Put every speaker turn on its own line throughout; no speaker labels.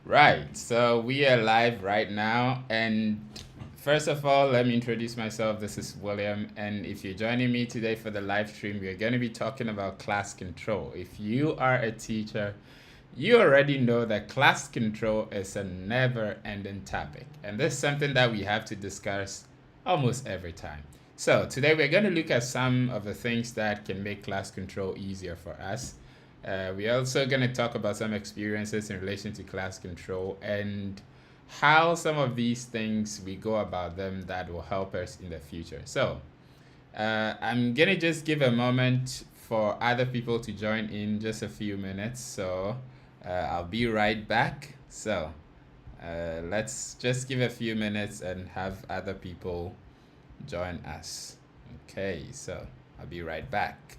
Right, so we are live right now, and first of all, let me introduce myself. This is William, and if you're joining me today for the live stream, we're going to be talking about class control. If you are a teacher, you already know that class control is a never-ending topic, and this is something that we have to discuss almost every time. So today we're going to look at some of the things that can make class control easier for us. We're also going to talk about some experiences in relation to class control and how some of these things we go about them that will help us in the future. So I'm going to just give a moment for other people to join in, just a few minutes. So I'll be right back. So let's just give a few minutes and have other people join us. Okay, so I'll be right back.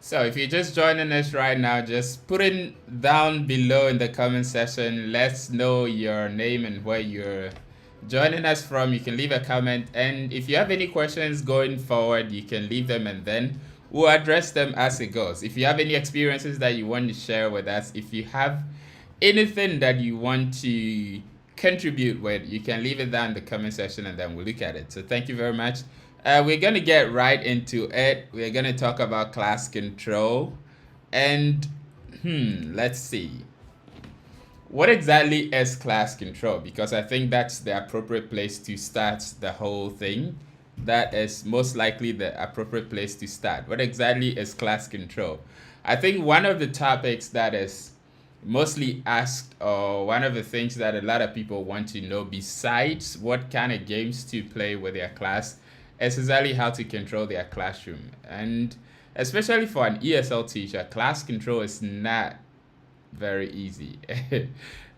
So if you're just joining us right now, just put it down below in the comment section. Let's know your name and where you're joining us from. You can leave a comment, and if you have any questions going forward, you can leave them, and then we'll address them as it goes. If you have any experiences that you want to share with us, if you have anything that you want to contribute with, you can leave it down in the comment section, and then we'll look at it. So thank you very much. We're going to get right into it. We're going to talk about class control. And let's see. What exactly is class control? Because I think that's the appropriate place to start the whole thing. That is most likely the appropriate place to start. What exactly is class control? I think one of the topics that is mostly asked, or one of the things that a lot of people want to know, besides what kind of games to play with their class, is exactly how to control their classroom. And especially for an ESL teacher, class control is not very easy.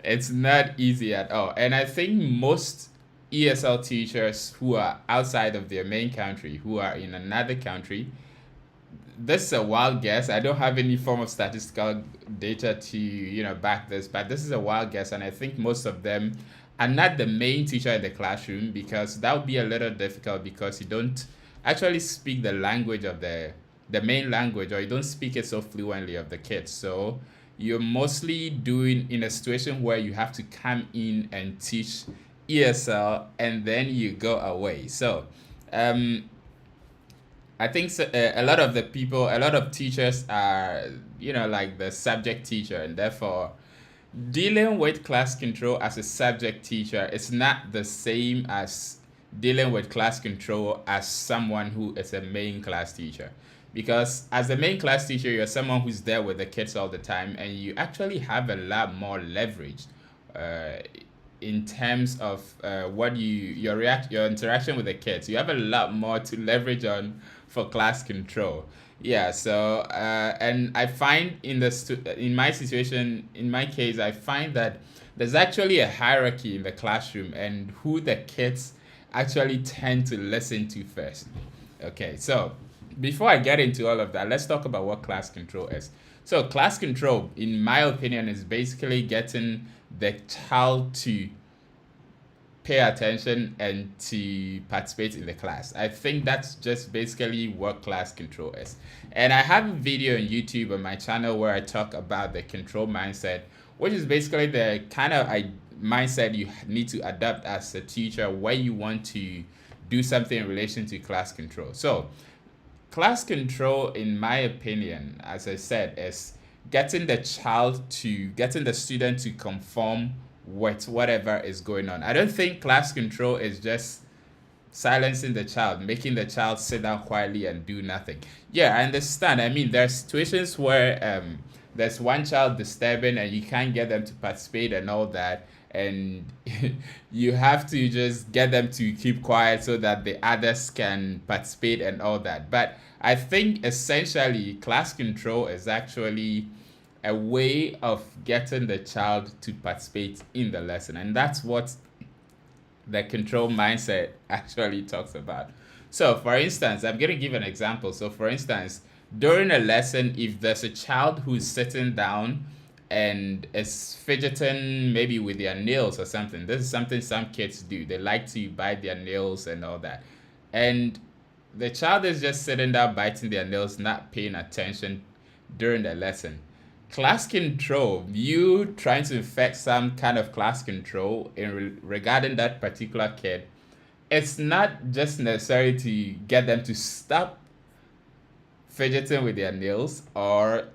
It's not easy at all. And I think most ESL teachers who are outside of their main country, who are in another country, this is a wild guess. I don't have any form of statistical data to back this, but this is a wild guess, and I think most of them are not the main teacher in the classroom, because that would be a little difficult, because you don't actually speak the language of the main language, or you don't speak it so fluently of the kids. So you're mostly doing in a situation where you have to come in and teach ESL, and then you go away. So I think a lot of teachers are, like the subject teacher, and therefore dealing with class control as a subject teacher is not the same as dealing with class control as someone who is a main class teacher. Because as a main class teacher, you're someone who's there with the kids all the time, and you actually have a lot more leverage in terms of your interaction with the kids. You have a lot more to leverage on for class control. Yeah, so and I find in my case, I find that there's actually a hierarchy in the classroom, and who the kids actually tend to listen to first. Okay, so before I get into all of that, let's talk about what class control is. So class control, in my opinion, is basically getting the child to pay attention and to participate in the class. I think that's just basically what class control is. And I have a video on YouTube on my channel where I talk about the control mindset, which is basically the kind of mindset you need to adapt as a teacher when you want to do something in relation to class control. So class control, in my opinion, as I said, is getting the student to conform with whatever is going on. I don't think class control is just silencing the child, making the child sit down quietly and do nothing. Yeah, I understand. I mean, there are situations where there's one child disturbing and you can't get them to participate and all that, and you have to just get them to keep quiet so that the others can participate and all that. But I think essentially class control is actually a way of getting the child to participate in the lesson, and that's what the control mindset actually talks about. So for instance, I'm going to give an example. So for instance, during a lesson, if there's a child who's sitting down and is fidgeting maybe with their nails or something, this is something some kids do. They like to bite their nails and all that, and the child is just sitting down biting their nails, not paying attention during the lesson. Class control, you trying to effect some kind of class control regarding that particular kid, it's not just necessary to get them to stop fidgeting with their nails or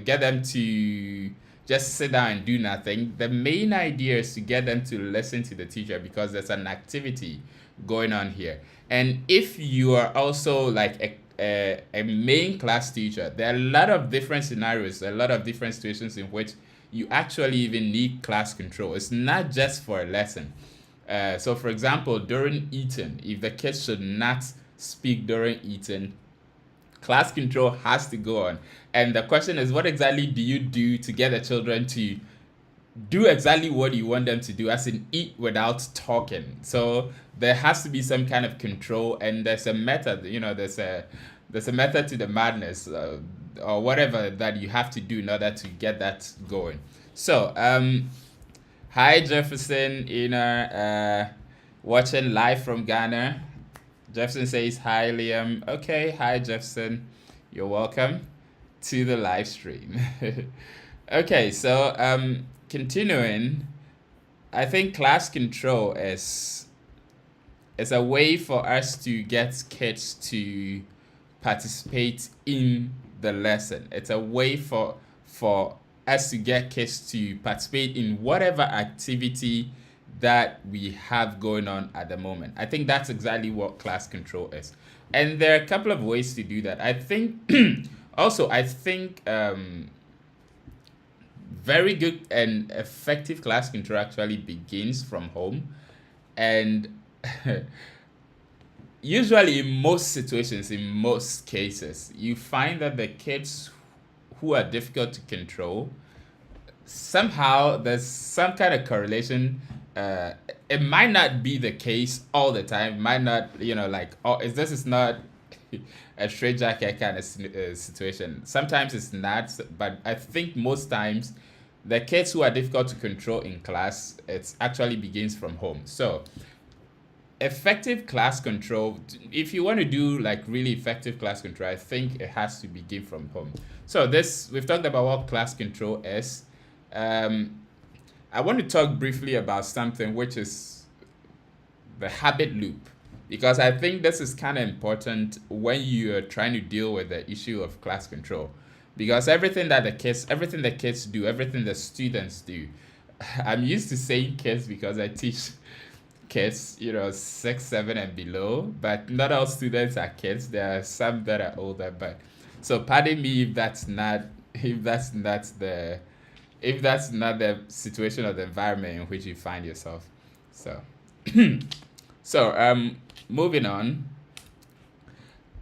get them to just sit down and do nothing. The main idea is to get them to listen to the teacher, because there's an activity going on here. And if you are also like a main class teacher, there are a lot of different scenarios, a lot of different situations in which you actually even need class control. It's not just for a lesson. So for example, during eating, if the kids should not speak during eating, class control has to go on. And the question is, what exactly do you do to get the children to do exactly what you want them to do, as in eat without talking? So there has to be some kind of control, and there's a method. There's a method to the madness. or whatever that you have to do in order to get that going. So hi Jefferson, watching live from Ghana. Jefferson says hi Liam. Okay, hi Jefferson, you're welcome to the live stream. Okay, so continuing, I think class control is a way for us to get kids to participate in the lesson. It's a way for us to get kids to participate in whatever activity that we have going on at the moment. I think that's exactly what class control is. And there are a couple of ways to do that. I think also, I think very good and effective class control actually begins from home. And usually in most situations, in most cases, you find that the kids who are difficult to control, somehow there's some kind of correlation. It might not be the case all the time. Might not, like, oh, this is not a straitjacket kind of situation. Sometimes it's not, but I think most times the kids who are difficult to control in class, it actually begins from home. So effective class control, if you want to do like really effective class control, I think it has to begin from home. So we've talked about what class control is. I want to talk briefly about something which is the habit loop, because I think this is kind of important when you're trying to deal with the issue of class control, because everything the kids do, everything the students do, I'm used to saying kids because I teach kids, 6, 7 and below, but not all students are kids. There are some that are older, but so pardon me if that's not the situation or the environment in which you find yourself. So so moving on,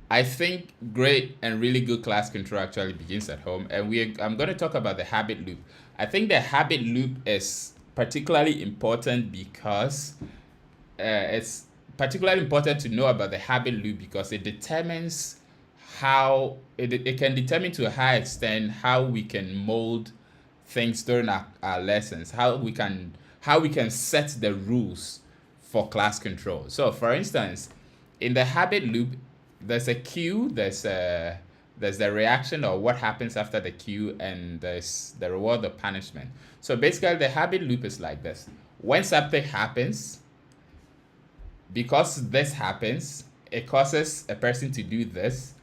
I think great and really good class control actually begins at home, and I'm going to talk about the habit loop. I think the habit loop is particularly important because it's particularly important to know about the habit loop because it determines how it can determine to a high extent how we can mold things during our lessons, how we can set the rules for class control. So for instance, in the habit loop, there's a cue, there's the reaction or what happens after the cue, and there's the reward or punishment. So basically the habit loop is like this. When something happens, because this happens, it causes a person to do this,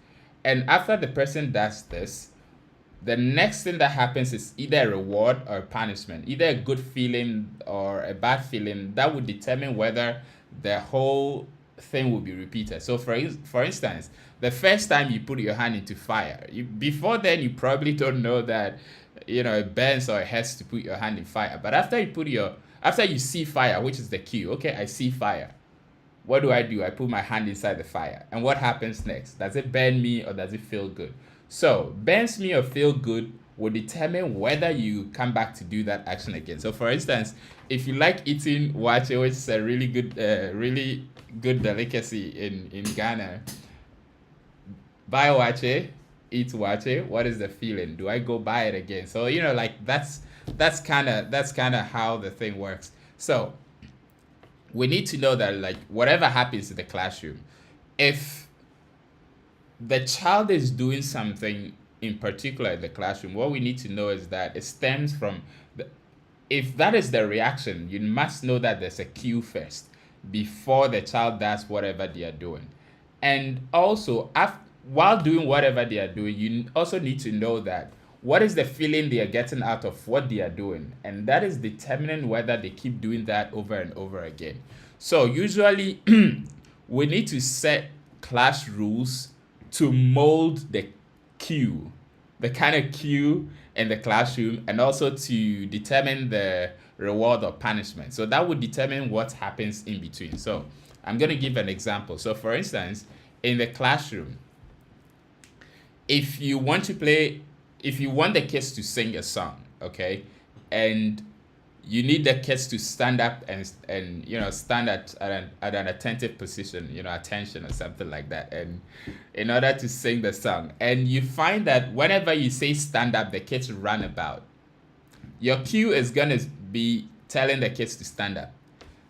and after the person does this, the next thing that happens is either a reward or a punishment, either a good feeling or a bad feeling that would determine whether the whole thing will be repeated. So for instance, the first time you put your hand into fire, before then you probably don't know that it burns or it hurts to put your hand in fire. But after you see fire, which is the cue, okay, I see fire. What do? I put my hand inside the fire. And what happens next? Does it burn me or does it feel good? So, burns me or feel good will determine whether you come back to do that action again. So, for instance, if you like eating wache, which is a really good delicacy in Ghana, buy wache, eat wache. What is the feeling? Do I go buy it again? So, like that's kind of how the thing works. So, we need to know that like whatever happens in the classroom, if the child is doing something in particular in the classroom, what we need to know is that it stems from if that is the reaction, you must know that there's a cue first before the child does whatever they are doing. And also, while doing whatever they are doing, you also need to know that what is the feeling they are getting out of what they are doing, and that is determining whether they keep doing that over and over again. So usually we need to set class rules to mold the cue, the kind of cue in the classroom, and also to determine the reward or punishment. So that would determine what happens in between. So I'm going to give an example. So for instance, in the classroom, if you want the kids to sing a song, okay, and you need the kids to stand up and stand at an attentive position, attention or something like that, and in order to sing the song. And you find that whenever you say stand up, the kids run about. Your cue is gonna be telling the kids to stand up.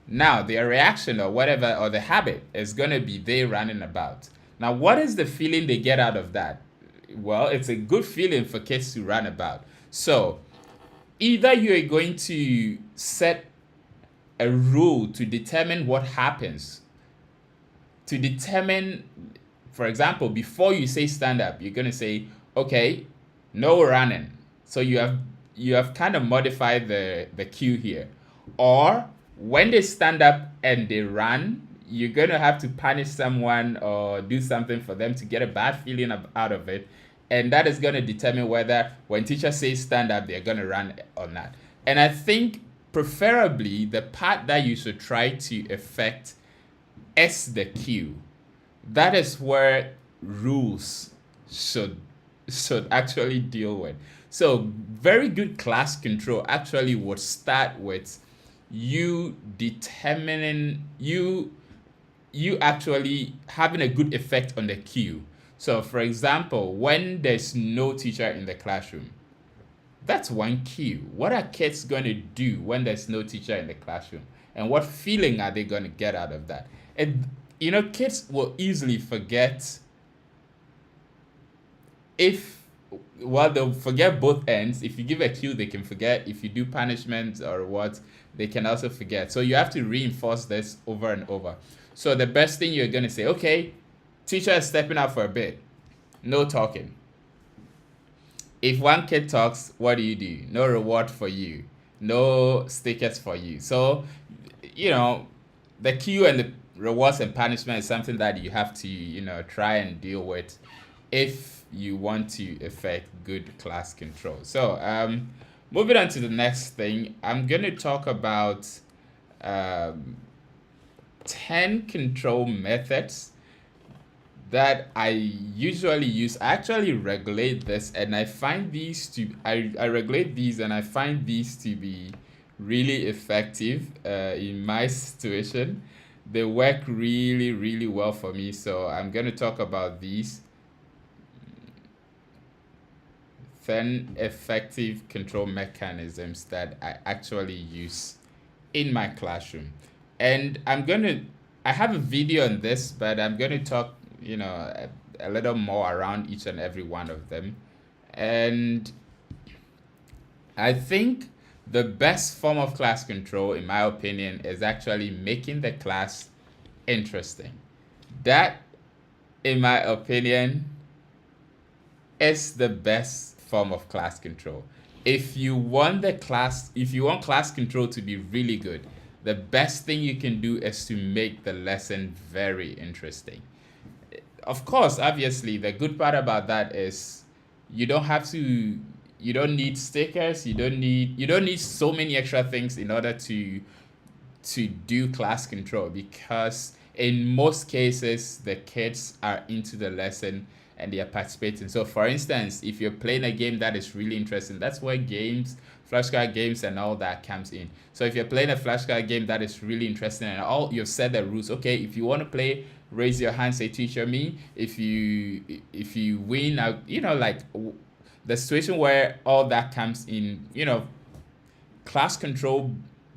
Now their reaction or whatever, or the habit, is gonna be they running about. Now what is the feeling they get out of that? Well, it's a good feeling for kids to run about. So either you are going to set a rule to determine what happens, to determine, for example, before you say stand up, you're going to say, okay, no running. So you have kind of modified the cue here. Or when they stand up and they run, you're going to have to punish someone or do something for them to get a bad feeling out of it. And that is going to determine whether when teacher says stand up, they're going to run or not. And I think preferably the part that you should try to affect is the cue. That is where rules should actually deal with. So very good class control actually would start with you determining, you actually having a good effect on the cue. So for example, when there's no teacher in the classroom, that's one cue. What are kids going to do when there's no teacher in the classroom? And what feeling are they going to get out of that? And kids will easily forget they'll forget both ends. If you give a cue, they can forget. If you do punishment or what, they can also forget. So you have to reinforce this over and over. So the best thing you're going to say, okay, teacher is stepping up for a bit. No talking. If one kid talks, what do? No reward for you. No stickers for you. So, the cue and the rewards and punishment is something that you have to, try and deal with if you want to effect good class control. So, moving on to the next thing, I'm going to talk about 10 control methods that I usually use. I actually regulate this, and I find I regulate these, and I find these to be really effective in my situation. They work really, really well for me. So I'm going to talk about these 10 effective control mechanisms that I actually use in my classroom. And I have a video on this, but I'm going to talk a little more around each and every one of them. And I think the best form of class control, in my opinion, is actually making the class interesting. That, in my opinion, is the best form of class control. If you want class control to be really good, the best thing you can do is to make the lesson very interesting. Of course, obviously, the good part about that is you don't need stickers, you don't need so many extra things in order to do class control, because in most cases the kids are into the lesson and they are participating. So for instance, if you're playing a game that is really interesting, that's where flashcard games and all that comes in. So if you're playing a flashcard game that is really interesting and you've set the rules, okay, if you want to play, raise your hand, say teacher me. If you win, the situation where all that comes in, class control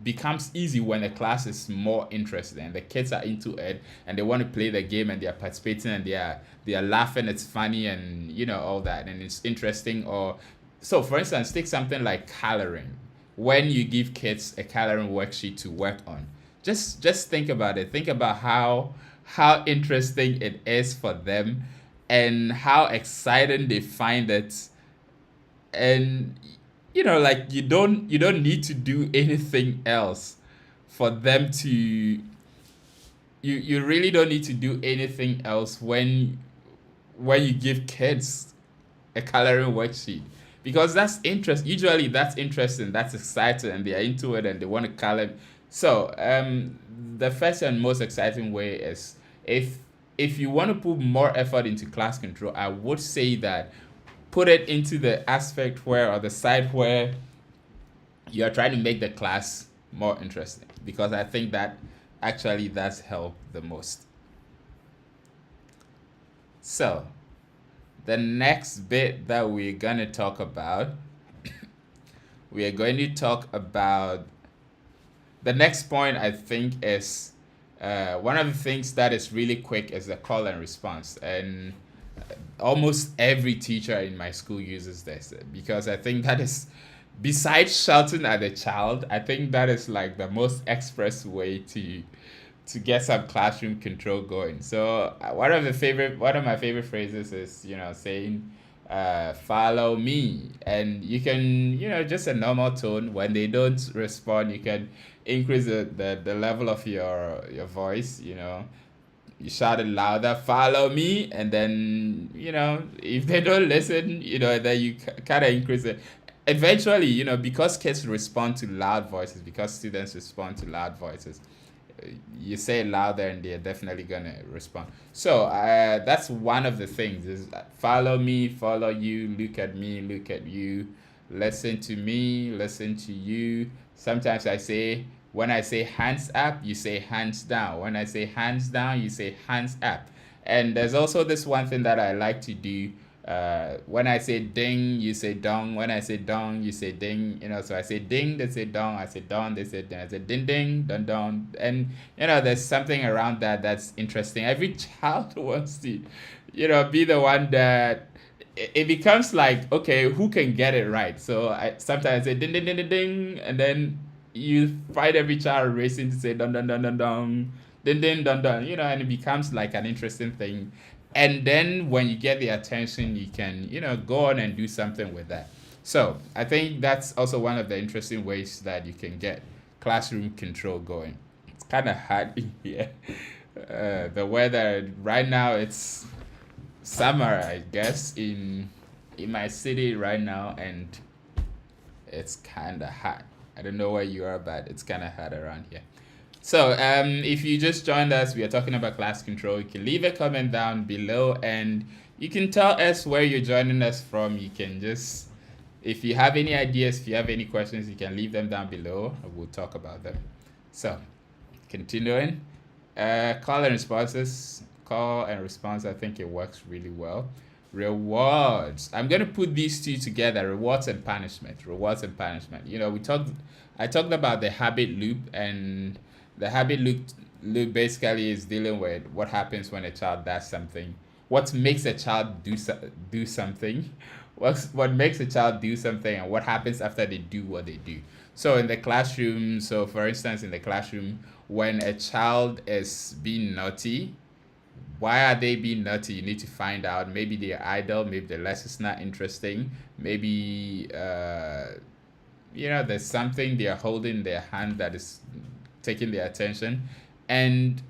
becomes easy when the class is more interested and the kids are into it and they want to play the game and they are participating and they are laughing, it's funny, and all that, and it's interesting. Or so for instance, take something like coloring. When you give kids a coloring worksheet to work on, just think about it. Think about how interesting it is for them and how exciting they find it. And you don't need to do anything else for them to you really don't need to do anything else when you give kids a coloring worksheet, because that's interest. Usually that's interesting, that's exciting, and they are into it and they want to color. So the first and most exciting way is, if you want to put more effort into class control, I would say that put it into the aspect where, or the side where you are trying to make the class more interesting, because I think that actually that's helped the most. So the next bit that we're going to talk about, we are going to talk about the next point. I think is one of the things that is really quick is the call and response, and almost every teacher in my school uses this, because I think that is, besides shouting at the child, I think that is like the most express way to get some classroom control going. So one of my favorite phrases is, saying, follow me. And you can, just a normal tone. When they don't respond, you can increase the level of your voice. You shout it louder, follow me. And then, if they don't listen, then you kind of increase it. Eventually, because kids respond to loud voices, because students respond to loud voices, you say it louder and they're definitely gonna respond. So that's one of the things is follow me, follow you, look at me, look at you, listen to me, listen to you. Sometimes when I say hands up, you say hands down. When I say hands down, you say hands up. And there's also this one thing that I like to do. When I say ding, you say dong. When I say dong, you say ding. So I say ding, they say dong. I say dong, they say ding. I say ding, ding, dong, dong. And, there's something around that that's interesting. Every child wants to, be the one that it becomes like, okay, who can get it right? So sometimes I say ding, ding, ding, ding, ding. And then you find every child racing to say dong, dong, dong, dong, dong. Ding, ding, dong, dong. And it becomes like an interesting thing. And then when you get the attention, you can, go on and do something with that. So I think that's also one of the interesting ways that you can get classroom control going. It's kind of hot in here. The weather right now, it's summer, I guess, in my city right now, and it's kind of hot. I don't know where you are, but it's kind of hot around here. So if you just joined us, we are talking about class control. You can leave a comment down below, and you can tell us where you're joining us from. You can just, if you have any ideas, if you have any questions, you can leave them down below. We'll talk about them. So continuing, call and responses. Call and response, I think it works really well. Rewards. I'm going to put these two together, rewards and punishment. Rewards and punishment. I talked about the habit loop, and the habit loop basically is dealing with what happens when a child does something. What makes a child do something? What makes a child do something, and what happens after they do what they do? So in the classroom, for instance, in the classroom, when a child is being naughty, why are they being naughty? You need to find out. Maybe they're idle. Maybe the lesson's not interesting. Maybe there's something they're holding in their hand that is taking their attention. And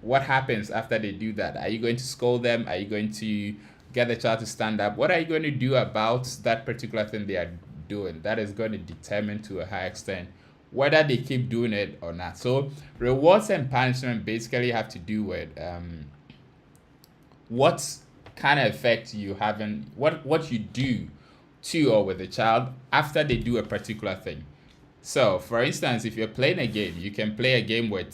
what happens after they do that? Are you going to scold them? Are you going to get the child to stand up? What are you going to do about that particular thing they are doing? That is going to determine to a high extent whether they keep doing it or not. So rewards and punishment basically have to do with what kind of effect you have and what you do to or with the child after they do a particular thing. So for instance, if you're playing a game, you can play a game with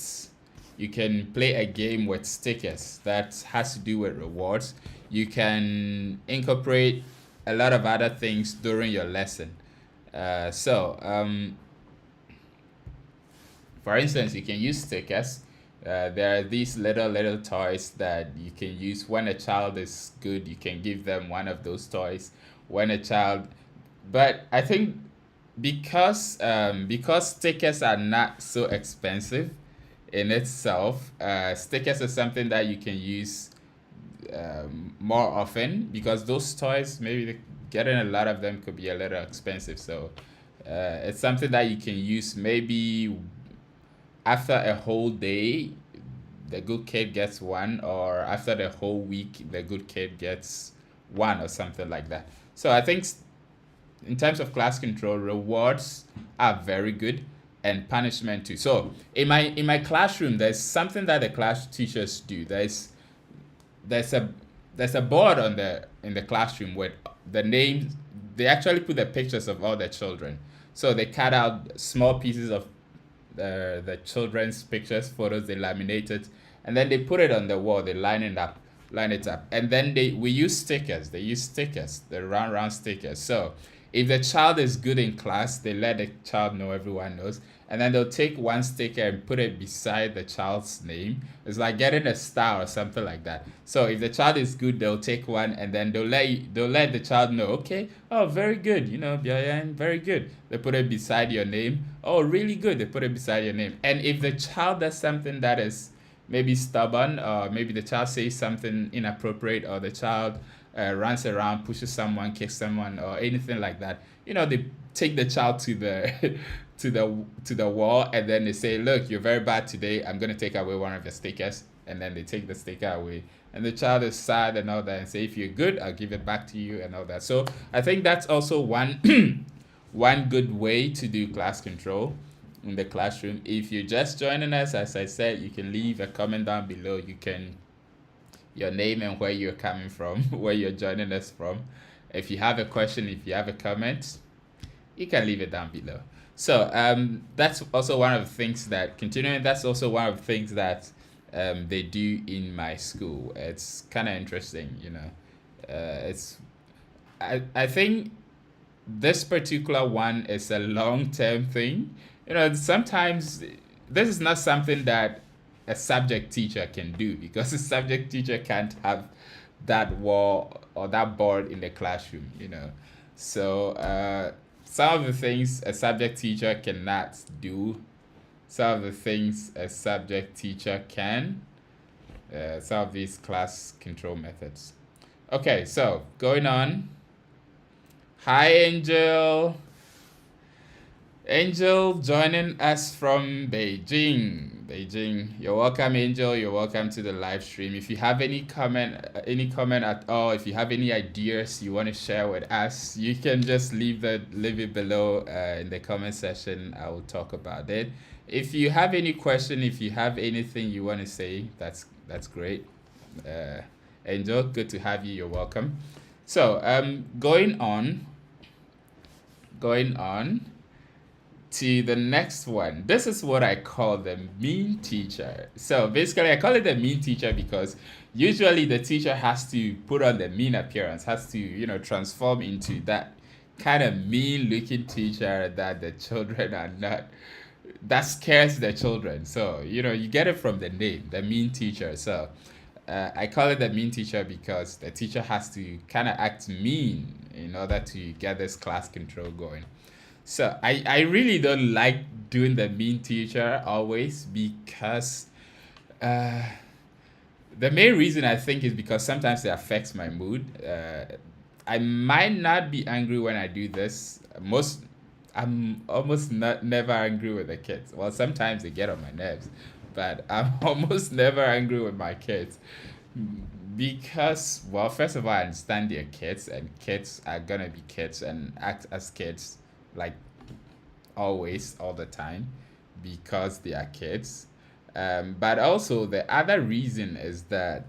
stickers that has to do with rewards. You can incorporate a lot of other things during your lesson. For instance, you can use stickers. There are these little toys that you can use. When a child is good, you can give them one of those toys. But I think because stickers are not so expensive in itself, stickers are something that you can use more often, because those toys, maybe getting a lot of them could be a little expensive. So it's something that you can use maybe after a whole day, the good kid gets one, or after the whole week, the good kid gets one, or something like that. So I think in terms of class control, rewards are very good, and punishment too. So in my classroom, there's something that the class teachers do. There's a board in the classroom with the names. They actually put the pictures of all the children. So they cut out small pieces of the children's pictures, photos, they laminate it, and then they put it on the wall. They line it up, and then we use stickers. They use stickers, the round stickers. So if the child is good in class, they let the child know, everyone knows, and then they'll take one sticker and put it beside the child's name. It's like getting a star or something like that. So if the child is good, they'll take one, and then they'll let the child know, okay, oh, very good, Biayan, very good. They put it beside your name. Oh, really good. They put it beside your name. And if the child does something that is maybe stubborn, or maybe the child says something inappropriate, or the child runs around, pushes someone, kicks someone, or anything like that, they take the child to the to the wall, and then they say, look, you're very bad today, I'm going to take away one of your stickers. And then they take the sticker away, and the child is sad and all that, and say, if you're good, I'll give it back to you, and all that. So I think that's also one one good way to do class control in the classroom. If you're just joining us, as I said, you can leave a comment down below. You can, your name and where you're coming from, where you're joining us from. If you have a question, if you have a comment, you can leave it down below. So that's also one of the things that, continuing, that's also one of the things that they do in my school. It's kind of interesting, I think this particular one is a long-term thing. Sometimes this is not something that a subject teacher can do, because a subject teacher can't have that wall or that board in the classroom, So some of the things a subject teacher cannot do, some of the things a subject teacher can, some of these class control methods. Okay, so going on. Hi, Angel. Angel joining us from Beijing. You're welcome, Angel. You're welcome to the live stream. If you have any comment at all, if you have any ideas you want to share with us, you can just leave it below in the comment section. I will talk about it. If you have any question, if you have anything you want to say, that's great. Angel, good to have you. You're welcome. So going on to the next one. This is what I call the mean teacher. So basically I call it the mean teacher because usually the teacher has to put on the mean appearance, has to, transform into that kind of mean looking teacher that the children are not, that scares the children. So, you get it from the name, the mean teacher. So I call it the mean teacher because the teacher has to kind of act mean in order to get this class control going. So I really don't like doing the mean teacher always, because the main reason I think is because sometimes it affects my mood. I might not be angry when I do this. I'm almost never angry with the kids. Well, sometimes they get on my nerves, but I'm almost never angry with my kids. Because, well, first of all, I understand they're kids, and kids are gonna be kids and act as kids, like always, all the time, because they are kids. But also the other reason is that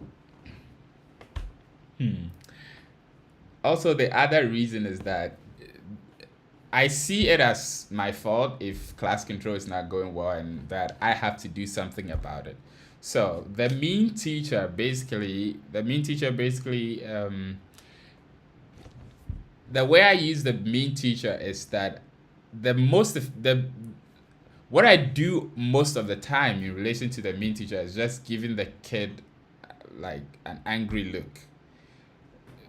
I see it as my fault if class control is not going well, and that I have to do something about it. So the mean teacher basically, the way I use the mean teacher is that what I do most of the time in relation to the mean teacher is just giving the kid like an angry look,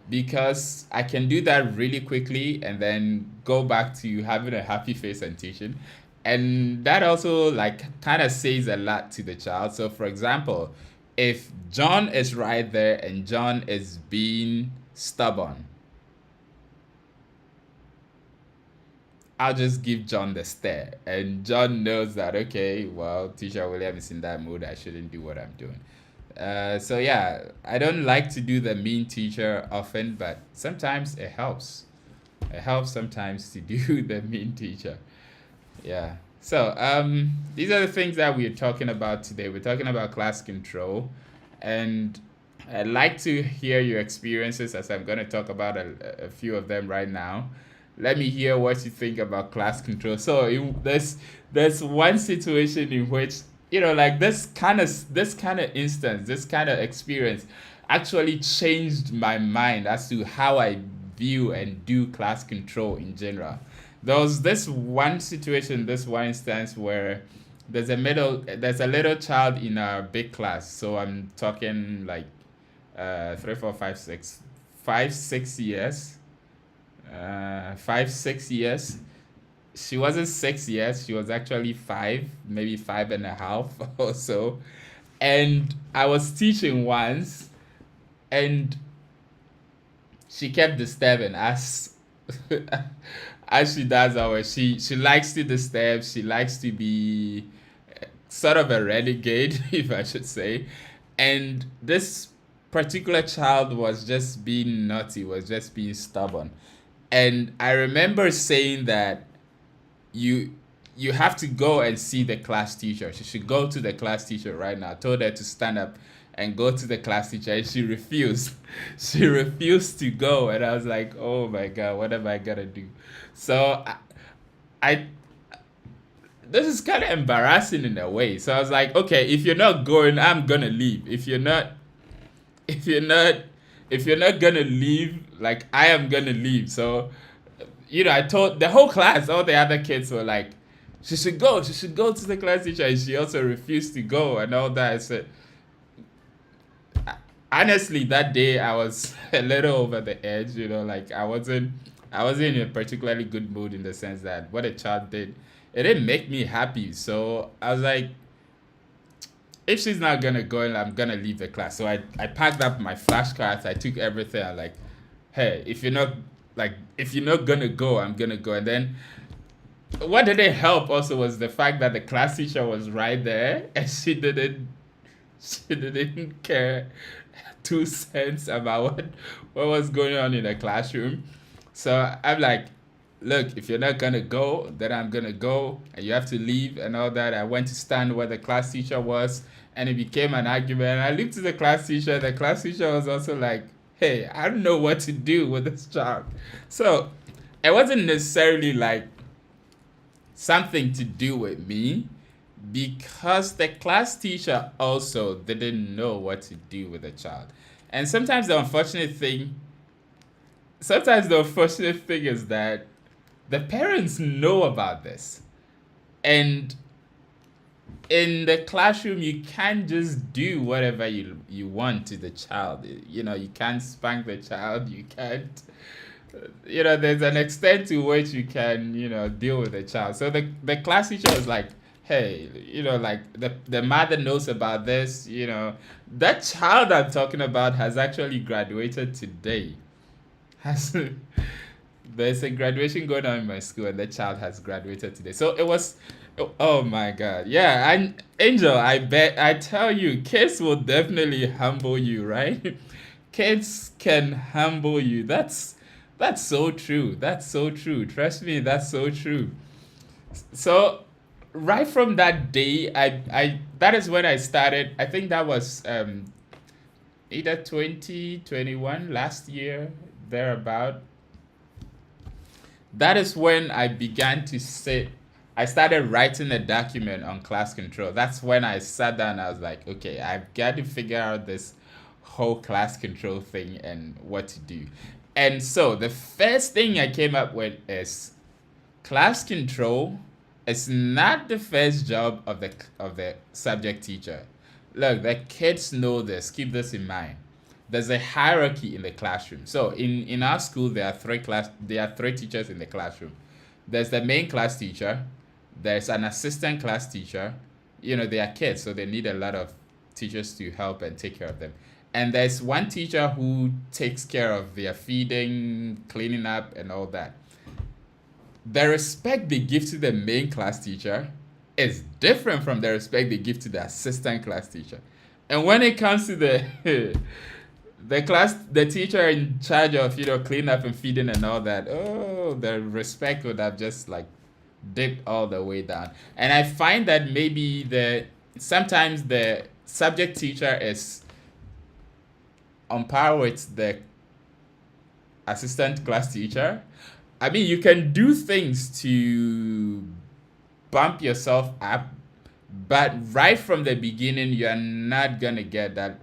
because I can do that really quickly and then go back to having a happy face and teaching. And that also like kind of says a lot to the child. So for example, if John is right there and John is being stubborn, I'll just give John the stare, and John knows that, okay, well, Teacher William is in that mood, I shouldn't do what I'm doing. So yeah, I don't like to do the mean teacher often, but sometimes it helps. It helps sometimes to do the mean teacher. Yeah. So these are the things that we're talking about today. We're talking about class control, and I'd like to hear your experiences, as I'm going to talk about a few of them right now. Let me hear what you think about class control. So there's one situation in which, like this kind of instance, this kind of experience actually changed my mind as to how I view and do class control in general. There was this one situation, this one instance where there's a little child in our big class. So I'm talking like 5 6 years, 5 6 years. She wasn't 6 years, she was actually five, maybe 5.5 or so. And I was teaching once, and she kept disturbing as as she does always. She likes to disturb. She likes to be sort of a renegade, if I should say. And this particular child was just being naughty, was just being stubborn. And I remember saying that you you have to go and see the class teacher. She should go to the class teacher right now. I told her to stand up and go to the class teacher, and she refused. She refused to go, and I was like, "Oh my God, what am I gonna do?" So I this is kind of embarrassing in a way. So I was like, "Okay, if you're not going, I'm gonna leave. If you're not, if you're not gonna leave, like I am gonna leave." So I told the whole class, all the other kids were like, she should go to the class teacher, and she also refused to go and all that. I said, honestly, that day I was a little over the edge, like I wasn't in a particularly good mood, in the sense that what a child did, it didn't make me happy. So I was like, if she's not gonna go, I'm gonna leave the class. So I packed up my flashcards, I took everything. I'm like, hey, if you're not gonna go, I'm gonna go. And then what didn't help also was the fact that the class teacher was right there, and she didn't care 2 cents about what was going on in the classroom. So I'm like, look, if you're not gonna go, then I'm gonna go, and you have to leave and all that. I went to stand where the class teacher was, and it became an argument. I looked to the class teacher. The class teacher was also like, hey, I don't know what to do with this child. So it wasn't necessarily like something to do with me, because the class teacher also didn't know what to do with the child. And sometimes the unfortunate thing is that the parents know about this. And in the classroom, you can't just do whatever you want to the child. You can't spank the child. You can't, there's an extent to which you can, deal with the child. So the class teacher was like, hey, like the mother knows about this. That child I'm talking about has actually graduated today. Has There's a graduation going on in my school, and the child has graduated today. So it was, oh my God, yeah. And Angel, I tell you, kids will definitely humble you, right? Kids can humble you. That's so true. That's so true. Trust me, that's so true. So right from that day, I that is when I started. I think that was either 2021, last year, thereabout. That is when I began to sit. I started writing a document on class control. That's when I sat down. I was like, okay, I've got to figure out this whole class control thing and what to do. And so the first thing I came up with is, class control is not the first job of the subject teacher. Look, the kids know this. Keep this in mind. There's a hierarchy in the classroom. So in our school, there are three teachers in the classroom. There's the main class teacher, there's an assistant class teacher. They are kids, so they need a lot of teachers to help and take care of them. And there's one teacher who takes care of their feeding, cleaning up, and all that. The respect they give to the main class teacher is different from the respect they give to the assistant class teacher. And when it comes to the teacher in charge of clean up and feeding and all that, oh, the respect would have just like dipped all the way down. And I find that maybe sometimes the subject teacher is on par with the assistant class teacher, I mean, you can do things to bump yourself up, but right from the beginning, you're not gonna get that.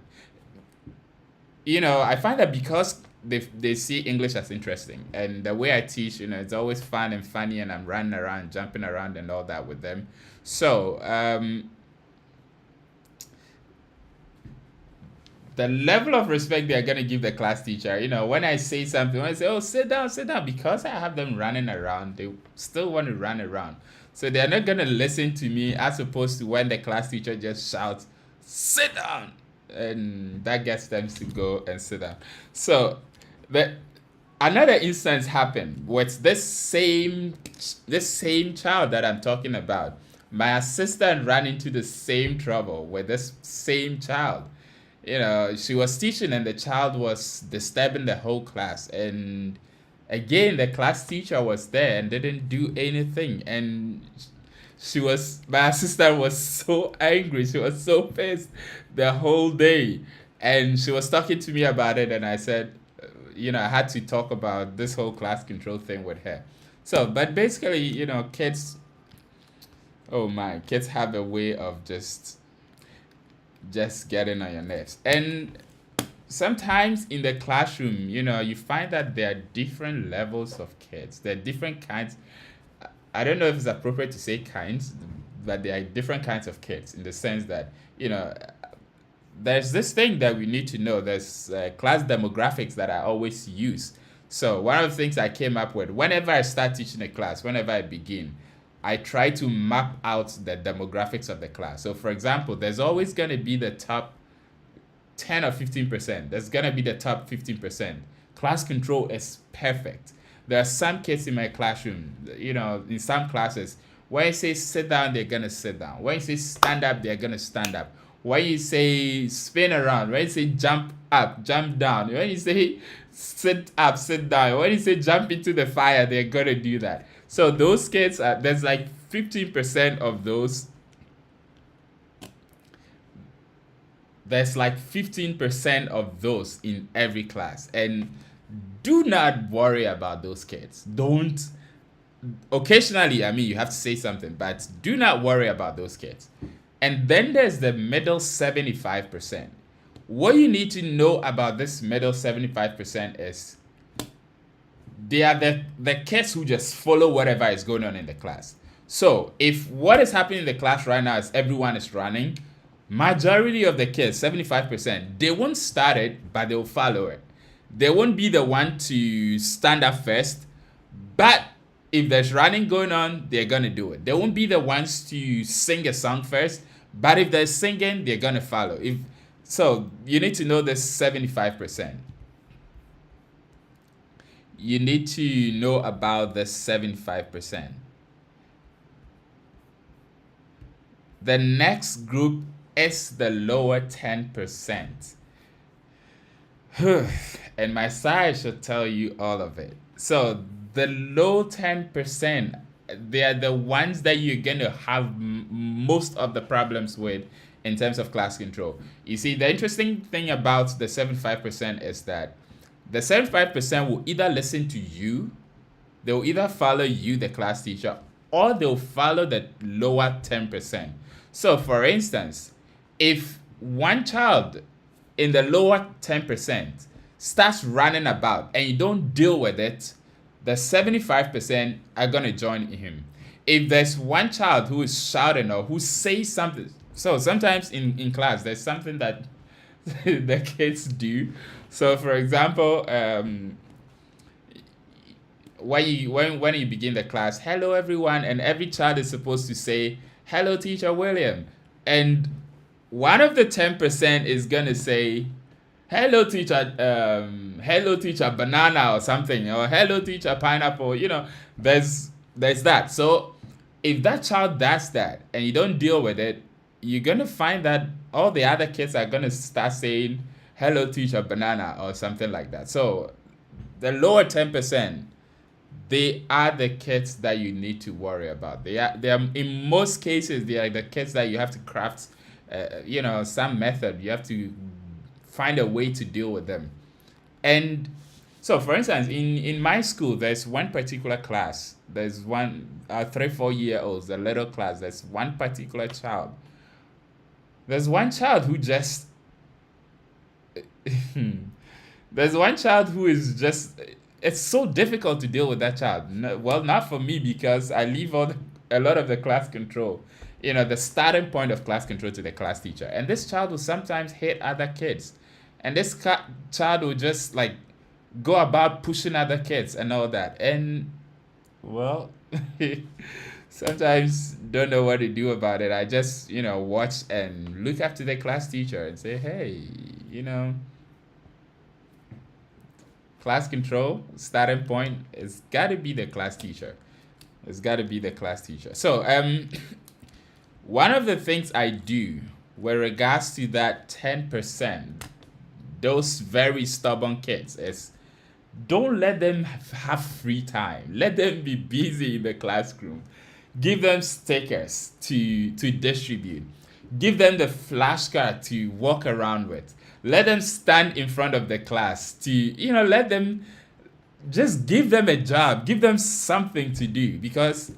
I find that because they see English as interesting, and the way I teach, it's always fun and funny, and I'm running around, jumping around, and all that with them. So the level of respect they're gonna give the class teacher, when I say something, when I say, "Oh, sit down," because I have them running around, they still want to run around. So they're not gonna listen to me as opposed to when the class teacher just shouts, "Sit down," and that gets them to go and sit down. So the another instance happened with this same child that I'm talking about. My assistant ran into the same trouble with this same child. She was teaching and the child was disturbing the whole class. And again, the class teacher was there and didn't do anything. And my assistant was so angry. She was so pissed the whole day. And she was talking to me about it. And I said, I had to talk about this whole class control thing with her. So, but basically, kids have a way of just getting on your nerves. And sometimes in the classroom, you find that there are different levels of kids. There are different kinds. I don't know if it's appropriate to say kinds, but there are different kinds of kids in the sense that, there's this thing that we need to know. There's class demographics that I always use. So one of the things I came up with, whenever I start teaching a class, whenever I begin, I try to map out the demographics of the class. So for example, there's always going to be the top 10 or 15%. There's going to be the top 15%. Class control is perfect. There are some kids in my classroom, in some classes, when you say sit down, they're going to sit down. When you say stand up, they're going to stand up. When you say spin around, when you say jump up, jump down, when you say sit up, sit down, when you say jump into the fire, they're going to do that. So those kids, there's like 15% of those. There's like 15% of those in every class. And do not worry about those kids. Don't. Occasionally, you have to say something, but do not worry about those kids. And then there's the middle 75%. What you need to know about this middle 75% is they are the kids who just follow whatever is going on in the class. So if what is happening in the class right now is everyone is running, majority of the kids, 75%, they won't start it, but they'll follow it. They won't be the one to stand up first, but if there's running going on, they're going to do it. They won't be the ones to sing a song first, but if they're singing, they're going to follow. So you need to know this 75%. You need to know about the 75%. The next group is the lower 10%. And my side should tell you all of it. So the low 10%, they are the ones that you're going to have most of the problems with in terms of class control. You see, the interesting thing about the 75% is that the 75% will either listen to you, they will either follow you, the class teacher, or they'll follow the lower 10%. So for instance, if one child in the lower 10% starts running about and you don't deal with it, the 75% are going to join him. If there's one child who is shouting or who says something, so sometimes in class, there's something that the kids do. So for example, when you begin the class, hello everyone, and every child is supposed to say, hello teacher William. And one of the 10% is going to say, hello teacher banana or something, or hello teacher pineapple. There's that. So if that child does that and you don't deal with it, you're going to find that all the other kids are going to start saying hello teacher banana or something like that. So the lower 10%, they are the kids that you need to worry about. They are in most cases, they are the kids that you have to craft some method. You have to find a way to deal with them. And So, for instance, in my school, there's one particular class. There's one 3 4 year olds, the little class. There's one particular child. There's one child who just there's one child who is just, it's so difficult to deal with that child. Well, not for me because I leave a lot of the class control, the starting point of class control to the class teacher. And this child will sometimes hit other kids. And this child will just like go about pushing other kids and all that. And well, sometimes don't know what to do about it. I just, watch and look up to the class teacher and say, hey, you know, class control, starting point, it's got to be the class teacher. It's got to be the class teacher. So, one of the things I do with regards to that 10%, those very stubborn kids, is don't let them have free time. Let them be busy in the classroom. Give them stickers to distribute. Give them the flashcard to walk around with. Let them stand in front of the class to, let them, just give them a job. Give them something to do, because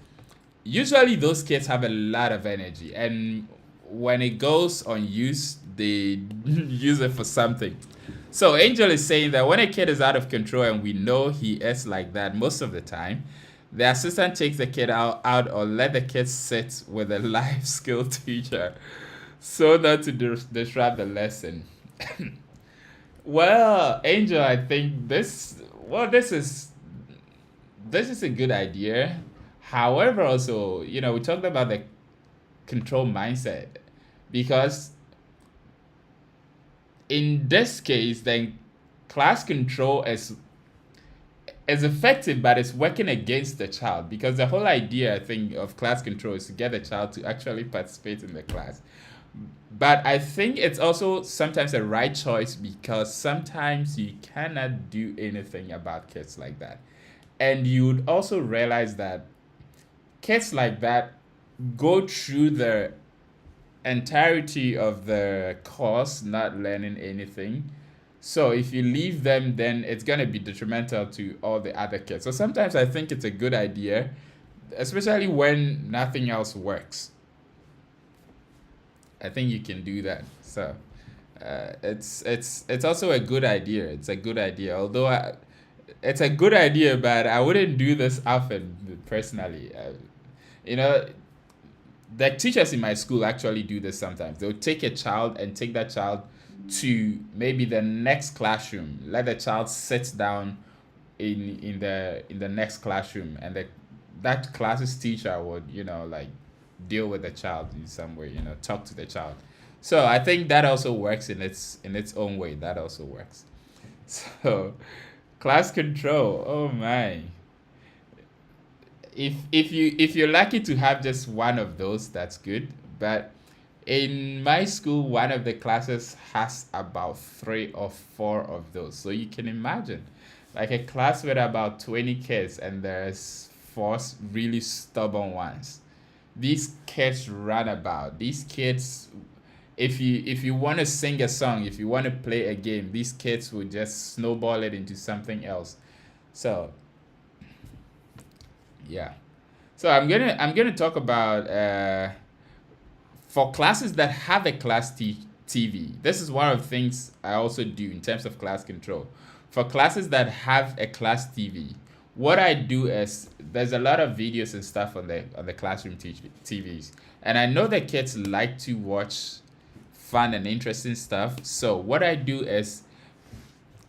usually those kids have a lot of energy, and when it goes unused, they use it for something. So Angel is saying that when a kid is out of control, and we know he is like that most of the time, the assistant takes the kid out or let the kid sit with a life skill teacher so not to disrupt the lesson. Well, Angel, I think this is a good idea. However, also, we talked about the control mindset, because in this case, then class control is effective, but it's working against the child, because the whole idea, I think, of class control is to get the child to actually participate in the class. But I think it's also sometimes a right choice, because sometimes you cannot do anything about kids like that. And you would also realize that kids like that go through the entirety of the course not learning anything. So if you leave them, then it's going to be detrimental to all the other kids. So sometimes I think it's a good idea, especially when nothing else works. I think you can do that. So it's also a good idea. It's a good idea. Although it's a good idea, but I wouldn't do this often personally. You know, the teachers in my school actually do this sometimes. They'll take a child and take that child to maybe the next classroom. Let the child sit down in the next classroom, and that class's teacher would, like, deal with the child in some way, talk to the child. So I think that also works in its own way. That also works. So class control, oh my. If you're lucky to have just one of those, that's good. But in my school, one of the classes has about 3 or 4 of those. So you can imagine, like, a class with about 20 kids, and there's 4 really stubborn ones. These kids run about. These kids, if you want to sing a song, if you want to play a game, these kids will just snowball it into something else. So yeah. So I'm gonna talk about for classes that have a class TV. This is one of the things I also do in terms of class control. For classes that have a class TV, what I do is, there's a lot of videos and stuff on the classroom TVs, and I know the kids like to watch fun and interesting stuff. So what I do is,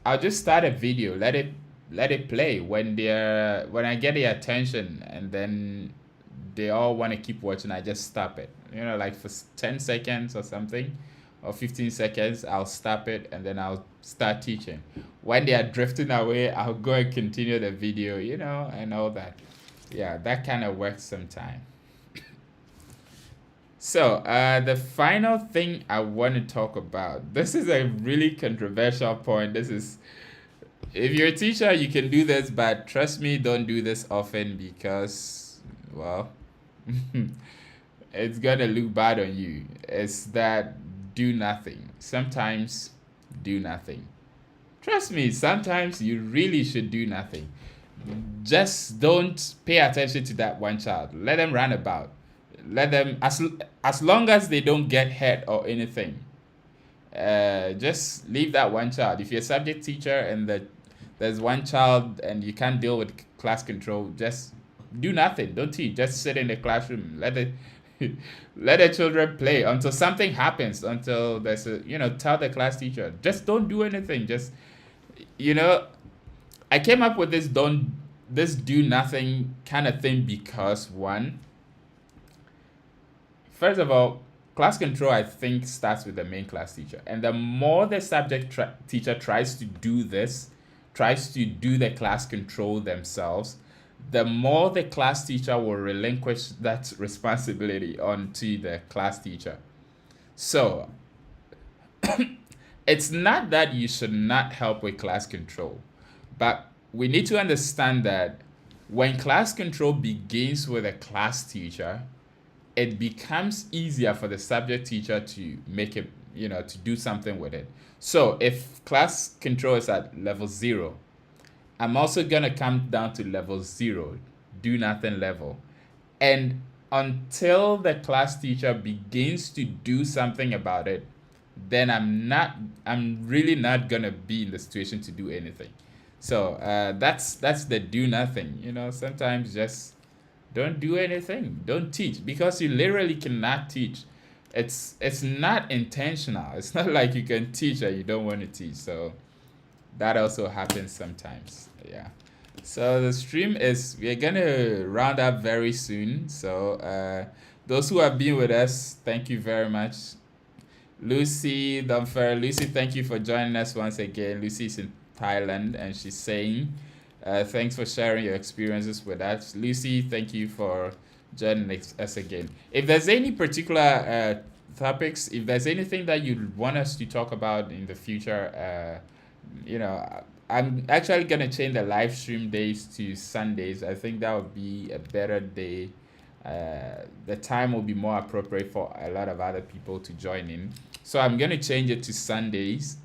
I'll just start a video, let it play. When I get their attention, and then they all want to keep watching, I just stop it. Like for 10 seconds or something, or 15 seconds, I'll stop it, and then I'll start teaching. When they are drifting away, I'll go and continue the video, and all that. Yeah, that kind of works sometime. So, the final thing I want to talk about, this is a really controversial point. If you're a teacher, you can do this, but trust me, don't do this often, because, well, it's gonna look bad on you. It's that do nothing. Sometimes do nothing. Trust me, sometimes you really should do nothing. Just don't pay attention to that one child. Let them run about. Let them, as long as they don't get hurt or anything, just leave that one child. If you're a subject teacher and there's one child and you can't deal with class control, just do nothing. Don't teach. Just sit in the classroom. Let the let the children play until something happens. Until there's a, tell the class teacher, just don't do anything. Just, you know, I came up with this do nothing kind of thing because, one, first of all, class control, I think, starts with the main class teacher. And the more the subject teacher tries to do this, tries to do the class control themselves, the more the class teacher will relinquish that responsibility onto the class teacher. So it's not that you should not help with class control, but we need to understand that when class control begins with a class teacher, it becomes easier for the subject teacher to make it, to do something with it. So if class control is at level 0, I'm also going to come down to level 0, do nothing level. And until the class teacher begins to do something about it, then I'm really not going to be in the situation to do anything. So that's the do nothing. Sometimes just don't do anything. Don't teach, because you literally cannot teach. It's not intentional. It's not like you can teach and you don't want to teach. So that also happens sometimes. Yeah. So the stream we're gonna round up very soon. So those who have been with us, thank you very much. Lucy Dunfer, Lucy, thank you for joining us once again. Lucy's in Thailand and she's saying, thanks for sharing your experiences with us. Lucy, thank you for joining us again. If there's any particular topics, if there's anything that you want us to talk about in the future, I'm actually going to change the live stream days to Sundays. I think that would be a better day. The time will be more appropriate for a lot of other people to join in. So I'm going to change it to Sundays.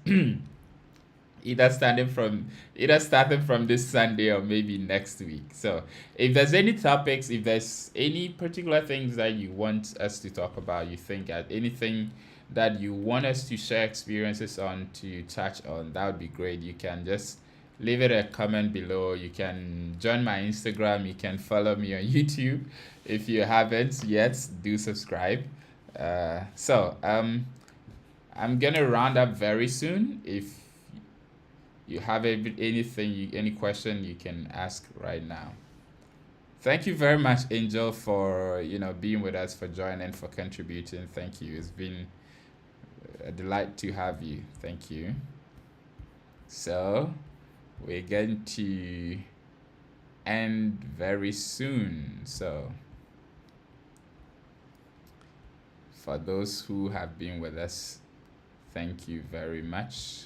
either starting from this Sunday or maybe next week. So if there's any topics, if there's any particular things that you want us to talk about, you think anything that you want us to share experiences on, to touch on, that would be great. You can just leave it a comment below. You can join my Instagram. You can follow me on YouTube. If you haven't yet, do subscribe. I'm gonna round up very soon. If you have anything, any question, you can ask right now. Thank you very much, Angel, for being with us, for joining, for contributing. Thank you. It's been a delight to have you. Thank you. So we're going to end very soon. So for those who have been with us, thank you very much.